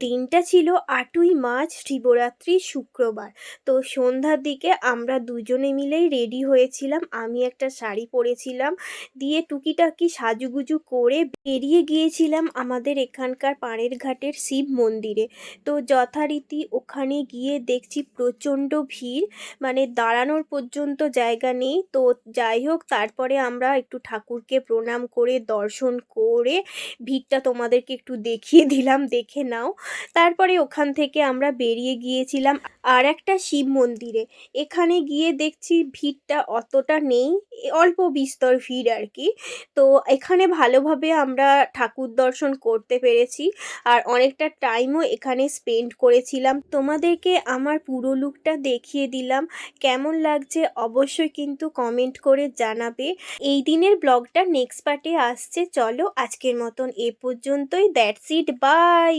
দিনটা ছিল ৮ই মার্চ, শিবরাত্রি, শুক্রবার। তো সন্ধ্যার দিকে আমরা দুজনে মিলেই রেডি হয়েছিলাম। আমি একটা শাড়ি পরেছিলাম, দিয়ে টুকিটাকি সাজুগুজু করে বেরিয়ে গিয়েছিলাম আমাদের এখানকার পাড়ের ঘাটের শিব মন্দিরে। তো যথারীতি ওখানে গিয়ে দেখছি প্রচণ্ড ভিড়, মানে দাঁড়ানোর পর্যন্ত জায়গা নেই। তো যাই হোক, তারপরে আমরা একটু ঠাকুরকে প্রণাম করে দর্শন করে ভিড়টা তোমাদেরকে একটু দেখিয়ে দিলাম, দেখে নাও। তারপরে ওখান থেকে আমরা বেরিয়ে গিয়েছিলাম আর একটা শিব মন্দিরে। এখানে গিয়ে দেখছি ভিড়টা অতটা নেই, অল্প বিস্তর ভিড় আর কি। তো এখানে ভালোভাবে আমরা ঠাকুর দর্শন করতে পেরেছি আর অনেকটা টাইমও এখানে স্পেন্ড করেছিলাম। তোমাদেরকে আমার পুরো লুকটা দেখিয়ে দিলাম, কেমন লাগছে অবশ্যই কিন্তু কমেন্ট করে জানাবে। এই দিনের ব্লগটা নেক্সট পার্টে আসছে। চলো আজকের মতন এ পর্যন্তই। That's it, by.